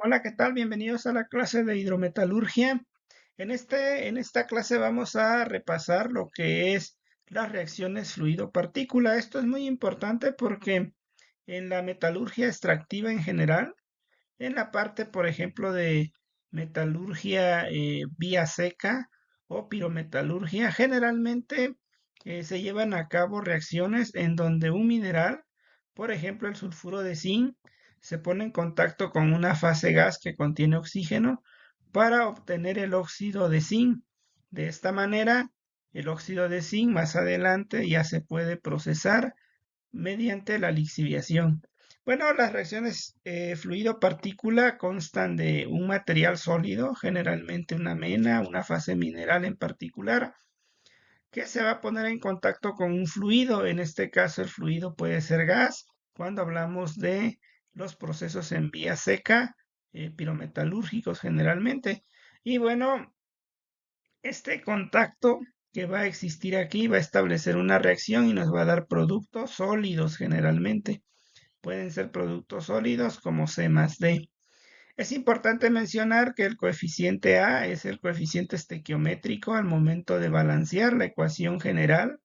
Hola, ¿qué tal? Bienvenidos a la clase de hidrometalurgia. En esta clase vamos a repasar lo que es las reacciones fluido-partícula. Esto es muy importante porque en la metalurgia extractiva en general, en la parte, por ejemplo, de metalurgia vía seca o pirometalurgia, generalmente se llevan a cabo reacciones en donde un mineral, por ejemplo, el sulfuro de zinc, se pone en contacto con una fase gas que contiene oxígeno para obtener el óxido de zinc. De esta manera, el óxido de zinc más adelante ya se puede procesar mediante la lixiviación. Bueno, las reacciones fluido-partícula constan de un material sólido, generalmente una mena, una fase mineral en particular, que se va a poner en contacto con un fluido. En este caso, el fluido puede ser gas. Cuando hablamos de los procesos en vía seca, pirometalúrgicos generalmente. Y bueno, este contacto que va a existir aquí va a establecer una reacción y nos va a dar productos sólidos generalmente. Pueden ser productos sólidos como C más D. Es importante mencionar que el coeficiente A es el coeficiente estequiométrico al momento de balancear la ecuación general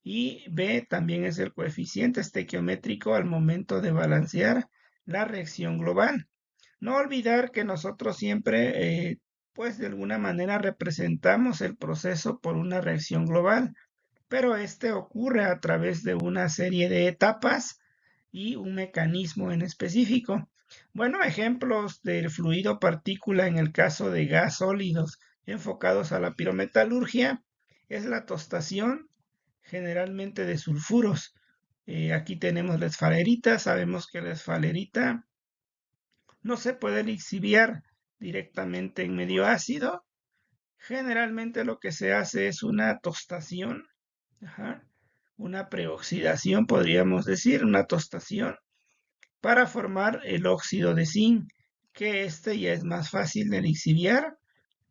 y B también es el coeficiente estequiométrico al momento de balancear la reacción global. No olvidar que nosotros siempre, pues de alguna manera representamos el proceso por una reacción global, pero este ocurre a través de una serie de etapas y un mecanismo en específico. Bueno, ejemplos del fluido partícula en el caso de gas sólidos enfocados a la pirometalurgia es la tostación generalmente de sulfuros. Aquí tenemos la esfalerita, sabemos que la esfalerita no se puede lixiviar directamente en medio ácido. Generalmente lo que se hace es una tostación, ajá, una preoxidación, podríamos decir, una tostación, para formar el óxido de zinc, que este ya es más fácil de lixiviar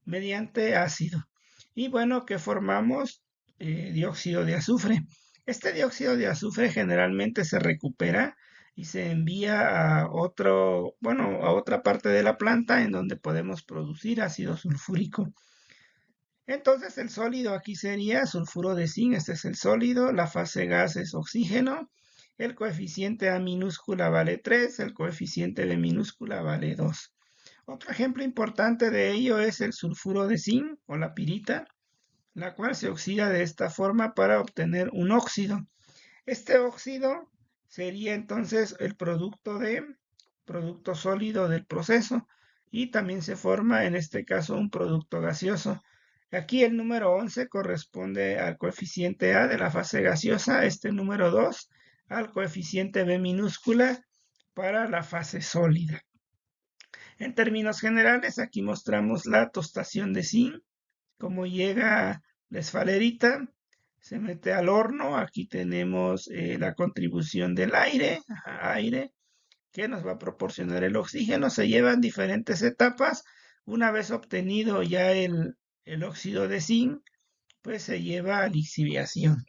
mediante ácido. Y bueno, que formamos dióxido de azufre. Este dióxido de azufre generalmente se recupera y se envía a otro, bueno, a otra parte de la planta en donde podemos producir ácido sulfúrico. Entonces el sólido aquí sería sulfuro de zinc, este es el sólido, la fase gas es oxígeno, el coeficiente A minúscula vale 3, el coeficiente B minúscula vale 2. Otro ejemplo importante de ello es el sulfuro de zinc o la pirita, la cual se oxida de esta forma para obtener un óxido. Este óxido sería entonces el producto sólido del proceso y también se forma en este caso un producto gaseoso. Aquí el número 11 corresponde al coeficiente A de la fase gaseosa, este número 2 al coeficiente B minúscula para la fase sólida. En términos generales, aquí mostramos la tostación de zinc, cómo llega la esfalerita, se mete al horno. Aquí tenemos la contribución del aire, aire, que nos va a proporcionar el oxígeno. Se llevan diferentes etapas. Una vez obtenido ya el óxido de zinc, pues se lleva a lixiviación.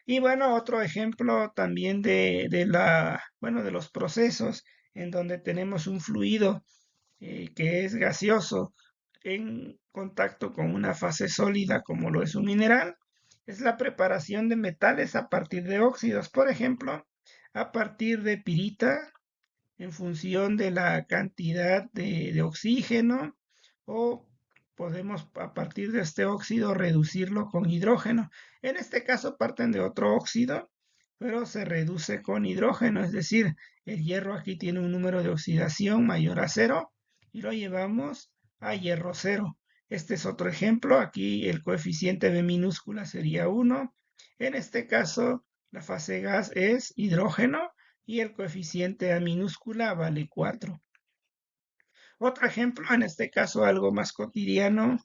Y bueno, otro ejemplo también bueno, de los procesos en donde tenemos un fluido que es gaseoso en contacto con una fase sólida como lo es un mineral, es la preparación de metales a partir de óxidos, por ejemplo, a partir de pirita en función de la cantidad de oxígeno o podemos a partir de este óxido reducirlo con hidrógeno. En este caso parten de otro óxido, pero se reduce con hidrógeno, es decir, el hierro aquí tiene un número de oxidación mayor a cero y lo llevamos a hierro cero. Este es otro ejemplo, aquí el coeficiente B minúscula sería 1. En este caso, la fase gas es hidrógeno y el coeficiente A minúscula vale 4. Otro ejemplo, en este caso algo más cotidiano,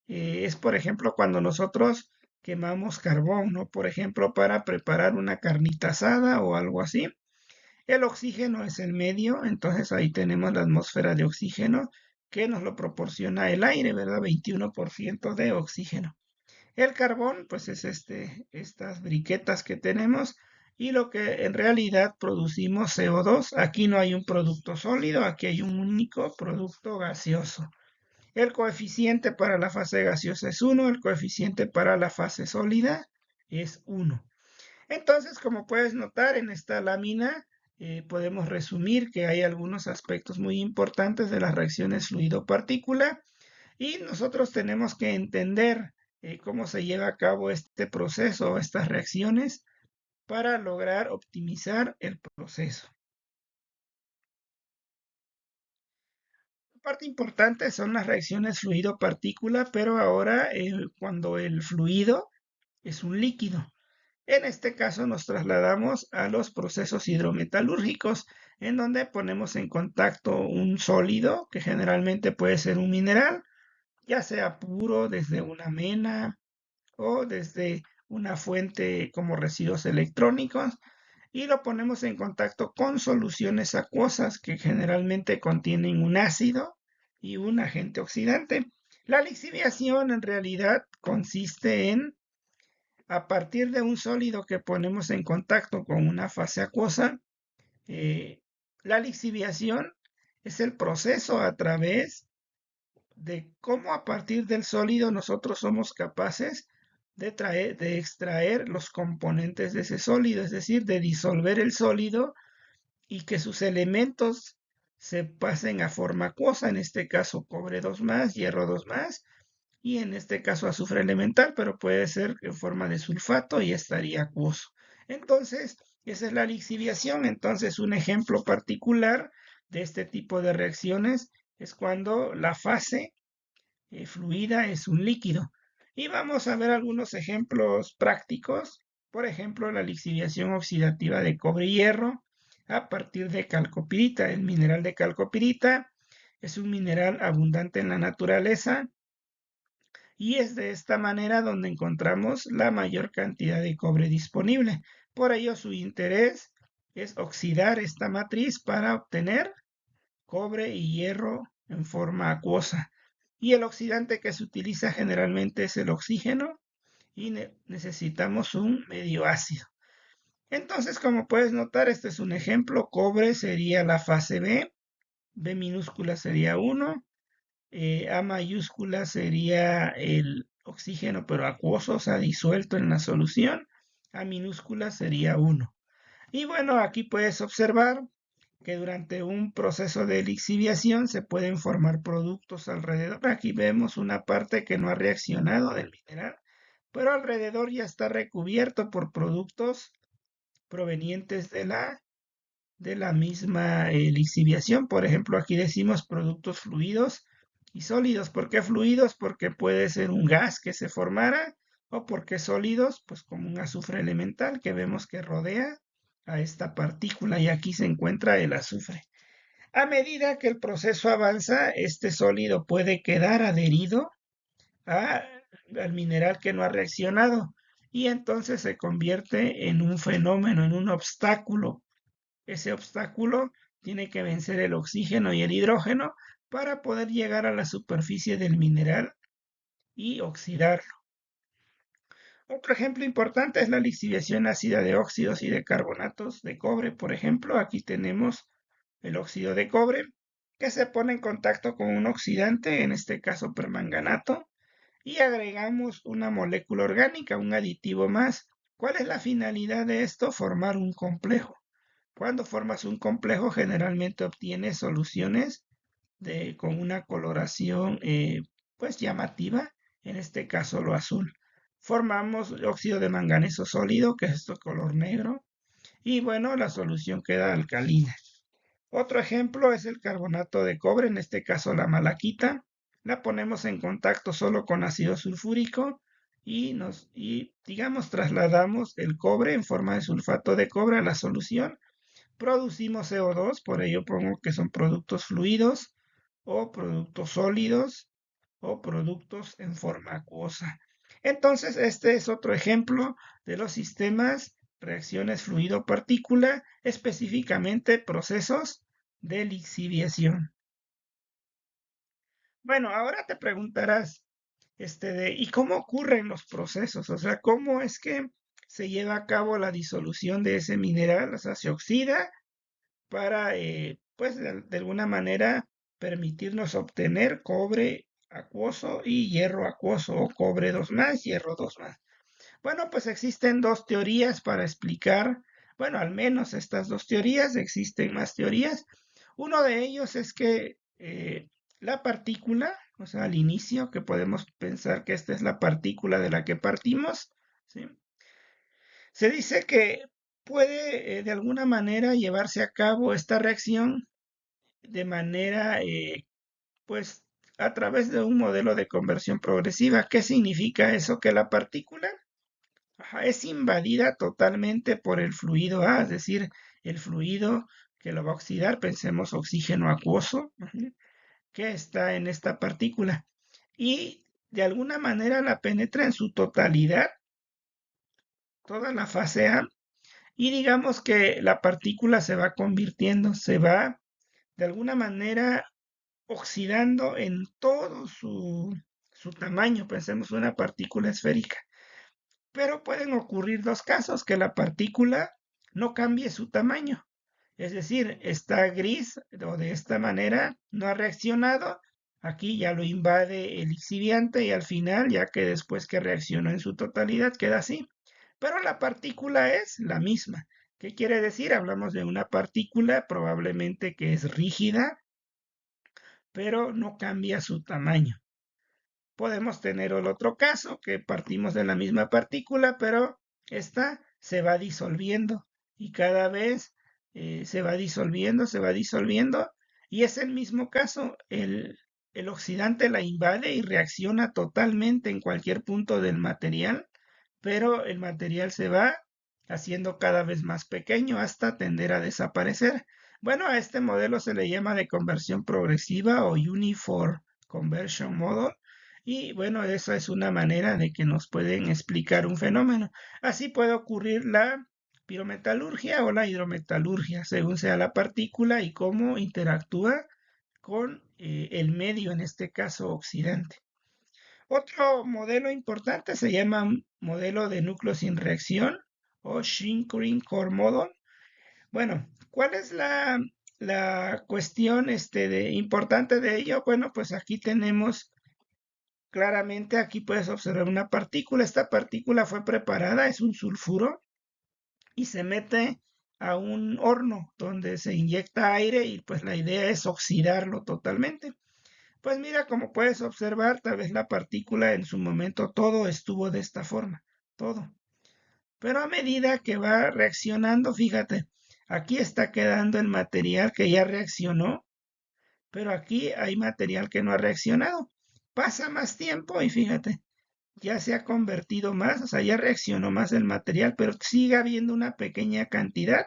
es por ejemplo cuando nosotros quemamos carbón, ¿no? Por ejemplo, para preparar una carnita asada o algo así. El oxígeno es el medio, entonces ahí tenemos la atmósfera de oxígeno que nos lo proporciona el aire, ¿verdad? 21% de oxígeno. El carbón, pues es estas briquetas que tenemos y lo que en realidad producimos CO2. Aquí no hay un producto sólido, aquí hay un único producto gaseoso. El coeficiente para la fase gaseosa es 1, el coeficiente para la fase sólida es 1. Entonces, como puedes notar en esta lámina, podemos resumir que hay algunos aspectos muy importantes de las reacciones fluido-partícula y nosotros tenemos que entender cómo se lleva a cabo este proceso, estas reacciones, para lograr optimizar el proceso. Parte importante son las reacciones fluido-partícula, pero ahora cuando el fluido es un líquido. En este caso nos trasladamos a los procesos hidrometalúrgicos, en donde ponemos en contacto un sólido, que generalmente puede ser un mineral, ya sea puro desde una mena o desde una fuente como residuos electrónicos, y lo ponemos en contacto con soluciones acuosas que generalmente contienen un ácido y un agente oxidante. La lixiviación en realidad consiste en, a partir de un sólido que ponemos en contacto con una fase acuosa, la lixiviación es el proceso a través de cómo a partir del sólido nosotros somos capaces de extraer los componentes de ese sólido, es decir, de disolver el sólido y que sus elementos se pasen a forma acuosa, en este caso cobre 2 más, hierro 2 más, y en este caso azufre elemental, pero puede ser en forma de sulfato y estaría acuoso. Entonces, esa es la lixiviación. Entonces, un ejemplo particular de este tipo de reacciones es cuando la fase fluida es un líquido. Y vamos a ver algunos ejemplos prácticos. Por ejemplo, la lixiviación oxidativa de cobre y hierro a partir de calcopirita. El mineral de calcopirita es un mineral abundante en la naturaleza y es de esta manera donde encontramos la mayor cantidad de cobre disponible. Por ello, su interés es oxidar esta matriz para obtener cobre y hierro en forma acuosa. Y el oxidante que se utiliza generalmente es el oxígeno y necesitamos un medio ácido. Entonces, como puedes notar, este es un ejemplo. Cobre sería la fase B, B minúscula sería 1, A mayúscula sería el oxígeno pero acuoso, o sea, disuelto en la solución. A minúscula sería 1. Y bueno, aquí puedes observar que durante un proceso de lixiviación se pueden formar productos alrededor. Aquí vemos una parte que no ha reaccionado del mineral, pero alrededor ya está recubierto por productos provenientes de la misma lixiviación. Por ejemplo, aquí decimos productos fluidos y sólidos. ¿Por qué fluidos? Porque puede ser un gas que se formara, o porque sólidos, pues como un azufre elemental que vemos que rodea a esta partícula, y aquí se encuentra el azufre. A medida que el proceso avanza, este sólido puede quedar adherido a- al mineral que no ha reaccionado y entonces se convierte en un fenómeno, en un obstáculo. Ese obstáculo tiene que vencer el oxígeno y el hidrógeno para poder llegar a la superficie del mineral y oxidarlo. Otro ejemplo importante es la lixiviación ácida de óxidos y de carbonatos de cobre. Por ejemplo, aquí tenemos el óxido de cobre que se pone en contacto con un oxidante, en este caso permanganato, y agregamos una molécula orgánica, un aditivo más. ¿Cuál es la finalidad de esto? Formar un complejo. Cuando formas un complejo, generalmente obtienes soluciones con una coloración pues llamativa, en este caso lo azul. Formamos óxido de manganeso sólido, que es este color negro, y bueno, la solución queda alcalina. Otro ejemplo es el carbonato de cobre, en este caso la malaquita. La ponemos en contacto solo con ácido sulfúrico y digamos trasladamos el cobre en forma de sulfato de cobre a la solución. Producimos CO2, por ello pongo que son productos fluidos o productos sólidos o productos en forma acuosa. Entonces, este es otro ejemplo de los sistemas reacciones fluido-partícula, específicamente procesos de lixiviación. Bueno, ahora te preguntarás, ¿y cómo ocurren los procesos? O sea, ¿cómo es que se lleva a cabo la disolución de ese mineral, o sea, se oxida para, pues, de alguna manera permitirnos obtener cobre acuoso y hierro acuoso, o cobre 2 más, hierro 2 más. Bueno, pues existen dos teorías para explicar, bueno, al menos estas dos teorías, existen más teorías. Uno de ellos es que la partícula, o sea, al inicio, que podemos pensar que esta es la partícula de la que partimos, ¿sí? Se dice que puede de alguna manera llevarse a cabo esta reacción de manera, pues, a través de un modelo de conversión progresiva. ¿Qué significa eso? Que la partícula, ajá, es invadida totalmente por el fluido A, es decir, el fluido que lo va a oxidar, pensemos oxígeno acuoso, que está en esta partícula. Y de alguna manera la penetra en su totalidad, toda la fase A, y digamos que la partícula se va convirtiendo, se va de alguna manera oxidando en todo su tamaño, pensemos una partícula esférica. Pero pueden ocurrir dos casos, que la partícula no cambie su tamaño. Es decir, está gris o de esta manera, no ha reaccionado. Aquí ya lo invade el lixiviante y al final, ya que después que reaccionó en su totalidad, queda así. Pero la partícula es la misma. ¿Qué quiere decir? Hablamos de una partícula probablemente que es rígida, pero no cambia su tamaño. Podemos tener el otro caso, que partimos de la misma partícula, pero esta se va disolviendo y cada vez se va disolviendo, y es el mismo caso, el oxidante la invade y reacciona totalmente en cualquier punto del material, pero el material se va haciendo cada vez más pequeño hasta tender a desaparecer. Bueno, a este modelo se le llama de conversión progresiva o Uniform Conversion Model. Y bueno, esa es una manera de que nos pueden explicar un fenómeno. Así puede ocurrir la pirometalurgia o la hidrometalurgia, según sea la partícula y cómo interactúa con el medio, en este caso oxidante. Otro modelo importante se llama modelo de núcleo sin reacción o Shrinking Core Model. Bueno, ¿cuál es la cuestión importante de ello? Bueno, pues aquí tenemos claramente, aquí puedes observar una partícula. Esta partícula fue preparada, es un sulfuro, y se mete a un horno donde se inyecta aire y pues la idea es oxidarlo totalmente. Pues mira, como puedes observar, tal vez la partícula en su momento todo estuvo de esta forma, todo. Pero a medida que va reaccionando, fíjate, aquí está quedando el material que ya reaccionó, pero aquí hay material que no ha reaccionado. Pasa más tiempo y fíjate, ya se ha convertido más, o sea, ya reaccionó más el material, pero sigue habiendo una pequeña cantidad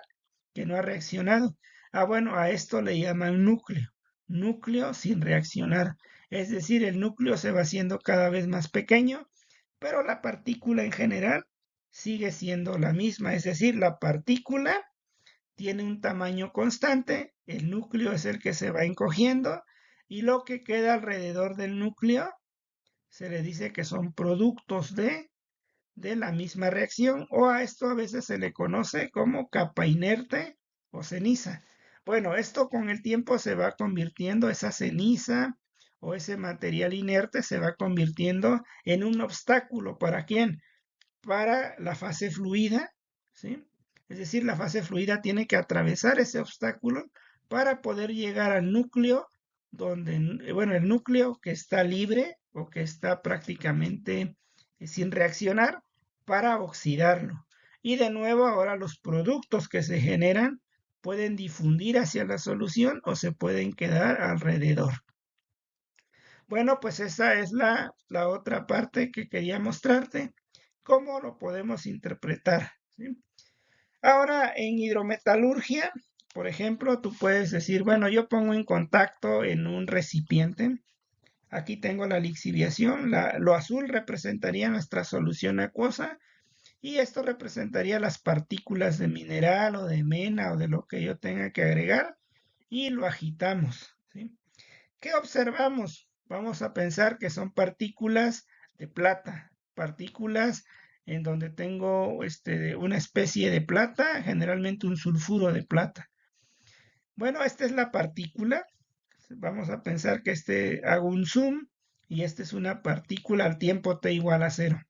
que no ha reaccionado. Ah, bueno, a esto le llaman núcleo, núcleo sin reaccionar. Es decir, el núcleo se va haciendo cada vez más pequeño, pero la partícula en general sigue siendo la misma. Es decir, la partícula tiene un tamaño constante, el núcleo es el que se va encogiendo y lo que queda alrededor del núcleo se le dice que son productos de la misma reacción, o a esto a veces se le conoce como capa inerte o ceniza. Bueno, esto con el tiempo se va convirtiendo, esa ceniza o ese material inerte se va convirtiendo en un obstáculo. ¿Para quién? Para la fase fluida, ¿sí? Es decir, la fase fluida tiene que atravesar ese obstáculo para poder llegar al núcleo, donde, bueno, el núcleo que está libre o que está prácticamente sin reaccionar, para oxidarlo. Y de nuevo, ahora los productos que se generan pueden difundir hacia la solución o se pueden quedar alrededor. Bueno, pues esa es la otra parte que quería mostrarte, cómo lo podemos interpretar, ¿sí? Ahora, en hidrometalurgia, por ejemplo, tú puedes decir, bueno, yo pongo en contacto en un recipiente. Aquí tengo la lixiviación, lo azul representaría nuestra solución acuosa y esto representaría las partículas de mineral o de mena o de lo que yo tenga que agregar y lo agitamos, ¿sí? ¿Qué observamos? Vamos a pensar que son partículas de plata, partículas en donde tengo una especie de plata, generalmente un sulfuro de plata. Bueno, esta es la partícula. Vamos a pensar que hago un zoom y esta es una partícula al tiempo t igual a cero.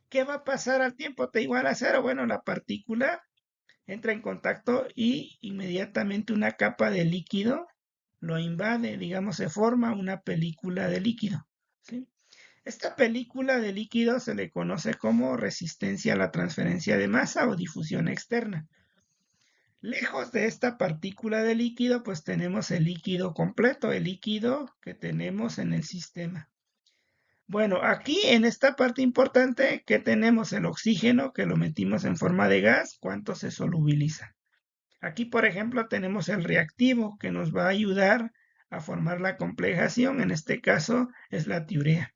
¿Qué va a pasar al tiempo t igual a cero? Bueno, la partícula entra en contacto y inmediatamente una capa de líquido lo invade, digamos, se forma una película de líquido, ¿sí? Esta película de líquido se le conoce como resistencia a la transferencia de masa o difusión externa. Lejos de esta partícula de líquido, pues tenemos el líquido completo, el líquido que tenemos en el sistema. Bueno, aquí en esta parte importante que tenemos el oxígeno que lo metimos en forma de gas, ¿cuánto se solubiliza? Aquí, por ejemplo, tenemos el reactivo que nos va a ayudar a formar la complejación, en este caso es la tiurea.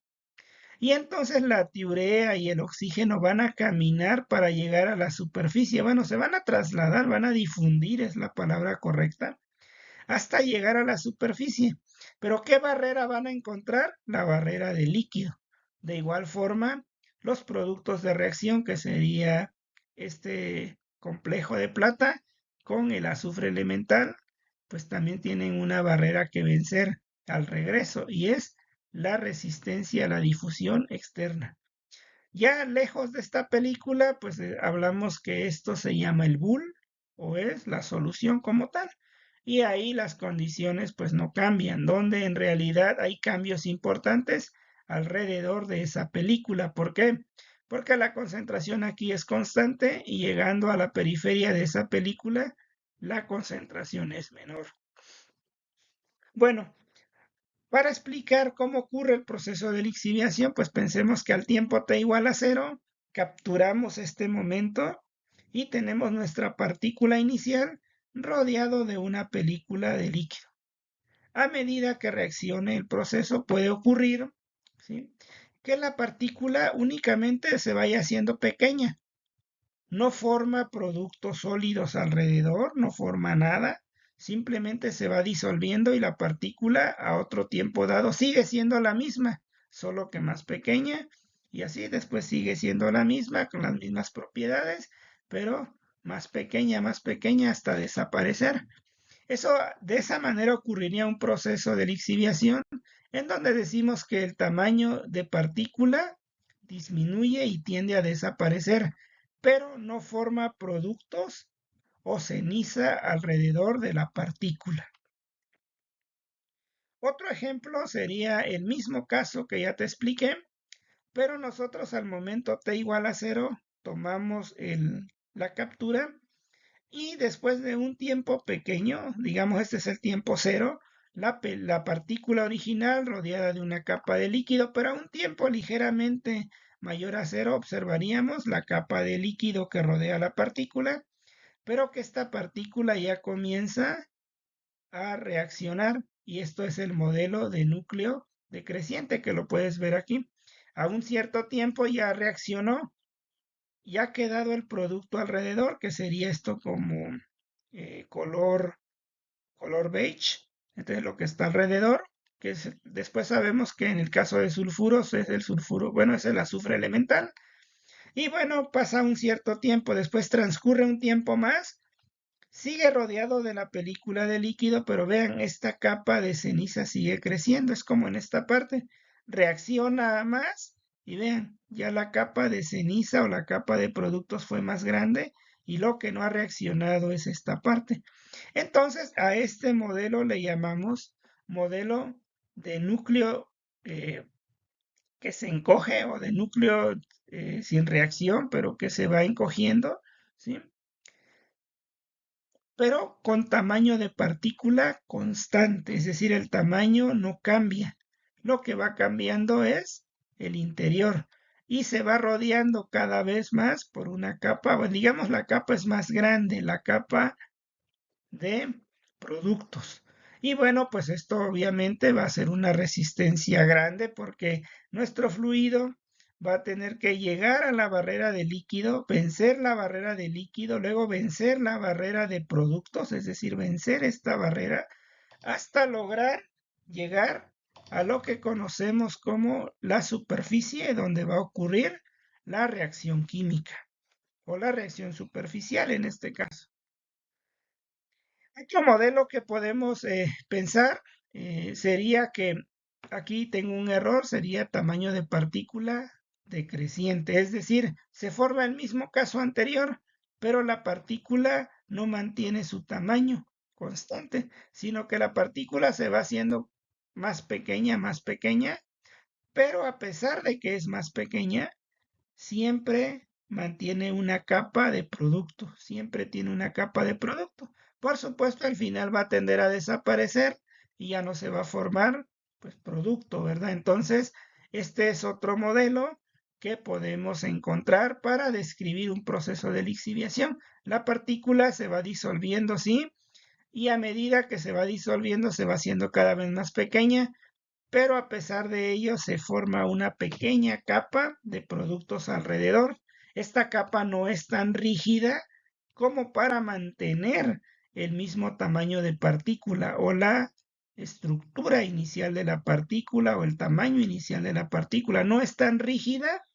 Y entonces la tiurea y el oxígeno van a caminar para llegar a la superficie. Bueno, se van a trasladar, van a difundir, es la palabra correcta, hasta llegar a la superficie. Pero ¿qué barrera van a encontrar? La barrera del líquido. De igual forma, los productos de reacción, que sería este complejo de plata con el azufre elemental, pues también tienen una barrera que vencer al regreso y es la resistencia a la difusión externa. Ya lejos de esta película, pues hablamos que esto se llama el bull o es la solución como tal. Y ahí las condiciones pues no cambian, donde en realidad hay cambios importantes alrededor de esa película. ¿Por qué? Porque la concentración aquí es constante y llegando a la periferia de esa película, la concentración es menor. Bueno, para explicar cómo ocurre el proceso de lixiviación, pues pensemos que al tiempo t igual a cero, capturamos este momento y tenemos nuestra partícula inicial rodeado de una película de líquido. A medida que reaccione el proceso puede ocurrir, ¿sí?, que la partícula únicamente se vaya haciendo pequeña. No forma productos sólidos alrededor, no forma nada, simplemente se va disolviendo y la partícula a otro tiempo dado sigue siendo la misma, solo que más pequeña, y así después sigue siendo la misma, con las mismas propiedades, pero más pequeña hasta desaparecer. Eso, de esa manera ocurriría un proceso de lixiviación en donde decimos que el tamaño de partícula disminuye y tiende a desaparecer, pero no forma productos o ceniza alrededor de la partícula. Otro ejemplo sería el mismo caso que ya te expliqué, pero nosotros al momento t igual a cero tomamos la captura y después de un tiempo pequeño, digamos este es el tiempo cero, la partícula original rodeada de una capa de líquido, pero a un tiempo ligeramente mayor a cero observaríamos la capa de líquido que rodea la partícula, pero que esta partícula ya comienza a reaccionar y esto es el modelo de núcleo decreciente que lo puedes ver aquí. A un cierto tiempo ya reaccionó y ha quedado el producto alrededor, que sería esto como color beige. Entonces lo que está alrededor, después sabemos que en el caso de sulfuros es el sulfuro, bueno, es el azufre elemental. Y bueno, pasa un cierto tiempo, después transcurre un tiempo más, sigue rodeado de la película de líquido, pero vean, esta capa de ceniza sigue creciendo, es como en esta parte, reacciona más y vean, ya la capa de ceniza o la capa de productos fue más grande y lo que no ha reaccionado es esta parte. Entonces, a este modelo le llamamos modelo de núcleo que se encoge o de núcleo sin reacción, pero que se va encogiendo, ¿sí?, pero con tamaño de partícula constante, es decir, el tamaño no cambia. Lo que va cambiando es el interior y se va rodeando cada vez más por una capa, bueno, digamos la capa es más grande, la capa de productos. Y bueno, pues esto obviamente va a ser una resistencia grande porque nuestro fluido va a tener que llegar a la barrera de líquido, vencer la barrera de líquido, luego vencer la barrera de productos, es decir, vencer esta barrera hasta lograr llegar a lo que conocemos como la superficie donde va a ocurrir la reacción química o la reacción superficial en este caso. Otro modelo que podemos pensar sería que aquí tengo un error, sería tamaño de partícula decreciente, es decir, se forma el mismo caso anterior, pero la partícula no mantiene su tamaño constante, sino que la partícula se va haciendo más pequeña, pero a pesar de que es más pequeña, siempre mantiene una capa de producto, siempre tiene una capa de producto. Por supuesto, al final va a tender a desaparecer y ya no se va a formar, pues, producto, ¿verdad? Entonces, este es otro modelo que podemos encontrar para describir un proceso de lixiviación. La partícula se va disolviendo, ¿sí? Y a medida que se va disolviendo, se va haciendo cada vez más pequeña, pero a pesar de ello se forma una pequeña capa de productos alrededor. Esta capa no es tan rígida como para mantener el mismo tamaño de partícula o la estructura inicial de la partícula o el tamaño inicial de la partícula. No es tan rígida,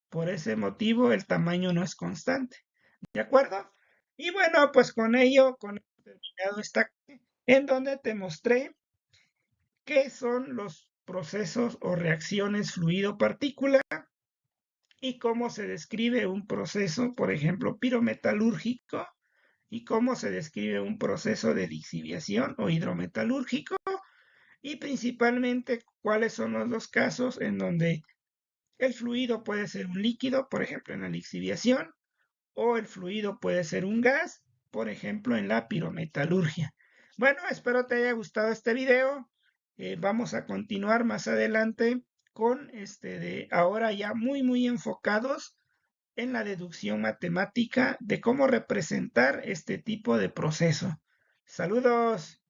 por ese motivo el tamaño no es constante. ¿De acuerdo? Y bueno, pues con ello, con terminado esta, en donde te mostré qué son los procesos o reacciones fluido-partícula y cómo se describe un proceso, por ejemplo, pirometalúrgico, y cómo se describe un proceso de lixiviación o hidrometalúrgico, y principalmente cuáles son los dos casos en donde el fluido puede ser un líquido, por ejemplo, en la lixiviación, o el fluido puede ser un gas, por ejemplo, en la pirometalurgia. Bueno, espero te haya gustado este video. Vamos a continuar más adelante con este de ahora ya muy enfocados en la deducción matemática de cómo representar este tipo de proceso. Saludos.